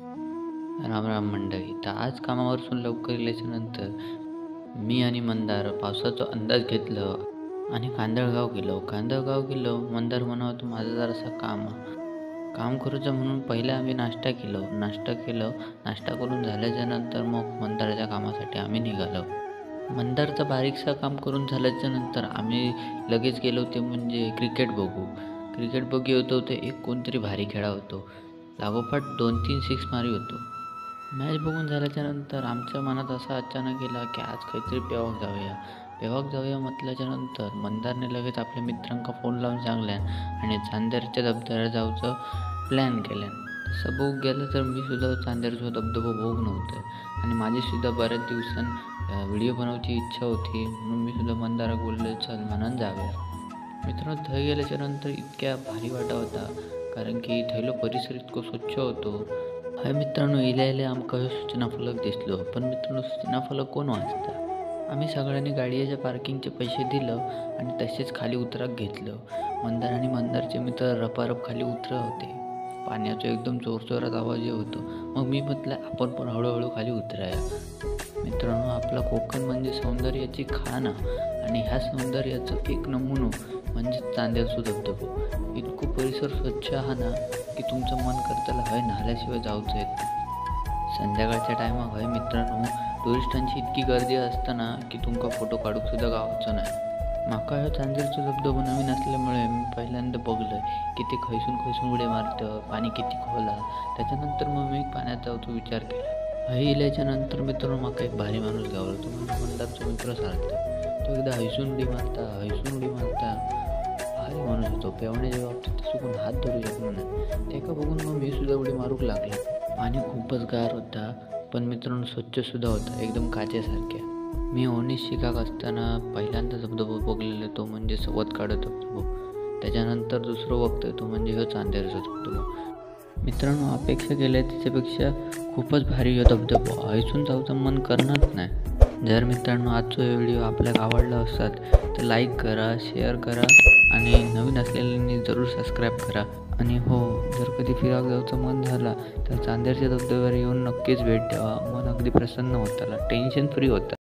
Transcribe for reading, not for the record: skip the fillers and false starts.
राम राम मंडळी. तर आज कामावरून लवकर गेल्याच्यानंतर मी आणि मंदार पावसाचा अंदाज घेतलं आणि कांदळगाव गेलो. मंदार म्हणावं, माझं जरासं काम करूचं म्हणून पहिले आम्ही नाश्ता करून झाल्याच्यानंतर मग मंदाराच्या कामासाठी आम्ही निघालो. मंदारचं बारीकसं काम करून झाल्याच्यानंतर आम्ही लगेच गेलो ते म्हणजे क्रिकेट बघू होतो. ते एक कोणतरी भारी खेळा होतो. लागोपाठ 2-3 सिक्स मारी होतो. मॅच बघून झाल्याच्यानंतर आमच्या मनात असा अचानक गेला की आज काहीतरी पेवाक जाऊया म्हटल्याच्यानंतर मंदारने लगेच आपल्या मित्रांका फोन लावून सांगल्यान आणि चांदेरच्या धबधब्यावर जाऊचं प्लॅन केल्यान. तसं बघू गेलं तर मी सुद्धा चांदेरचा धबधबा बघू नव्हतं आणि माझीसुद्धा बऱ्याच दिवसांत व्हिडिओ बनवायची इच्छा होती, म्हणून मी सुद्धा मंदाराक बोललो, चल म्हणून जाऊया. मित्रांनो, थंय गेल्याच्यानंतर इतक्या भारी वाटा होता, कारण की थंयलो परिसर इतको स्वच्छ होतो. हाय मित्रांनो, इल्या आमका ह्यो सूचना फलक दिसलो. पण मित्रांनो, सूचना फलक कोण वाचता? आम्ही सगळ्यांनी गाडीच्या पार्किंगचे पैसे दिलं आणि तसेच खाली उतराक घेतलं. मंदार आणि मंदारचे मित्र रपारप खाली उतरत होते. पाण्याचा एकदम जोरजोरात आवाज येत होतो. मग मी म्हटलं, आपण पण हळूहळू खाली उतराया. मित्रांनो, आपला कोकण म्हणजे सौंदर्याची खाण आणि ह्या सौंदर्याचं एक नमुनो म्हणजे चांदेरचो धबधबो. इतको परिसर स्वच्छ हा ना की तुमचं मन करताला हय न्हाल्याशिवाय जाऊचं येत. संध्याकाळच्या टायमाक हय मित्रांनो, टुरिस्टांची इतकी गर्दी असताना की तुमका फोटो काढूक सुद्धा गावाचं नाही. माका ह्यो चांदेरचो धबधबो नवीन असल्यामुळे मी पहिल्यांदा बघलंय की ते खैसून उडे मारतं, पाणी किती खोला. त्याच्यानंतर मग मी पाण्यात जाऊचा विचार केला. हय इल्याच्या नंतर मित्रांनो, माका एक भारी माणूस गावला. तो म्हणजे मंदारचा मित्र सारखा. तो एकदा हैसून उडी मारता भारी माणूस होतो. पेवण्याच्या बाबतीत चुकून हात धरू शकलो नाही. त्याका बघून मग मी सुद्धा उडी मारूक लागलो. पाणी खूपच गार होता, पण मित्रांनो स्वच्छसुद्धा होता, एकदम काचेसारख्या. मी ओनीस शिकाक असताना पहिल्यांदा धबधबा बघलेला तो म्हणजे सवत काढत धबधबो. त्याच्यानंतर दुसरं बघतोय तो म्हणजे ह्यो चांदेरचा धबधबा. मित्रांनो, अपेक्षा केल्या त्याच्यापेक्षा खूपच भारी ह्यो धबधबा. हैसून जाऊचं मन करणारच नाही. जर मित्रांनो आजचा व्हिडिओ आपल्याला आवडला असाल तर लाईक करा, शेअर करा आणि नवीन असलेल्यांनी जरूर सबस्क्राईब करा. आणि हो, जर कधी फिराक जाऊचं मन झाला तर चांदेरच्या धबधब्यावर येऊन नक्कीच भेट द्यावा. मन अगदी प्रसन्न होताला, टेन्शन फ्री होता.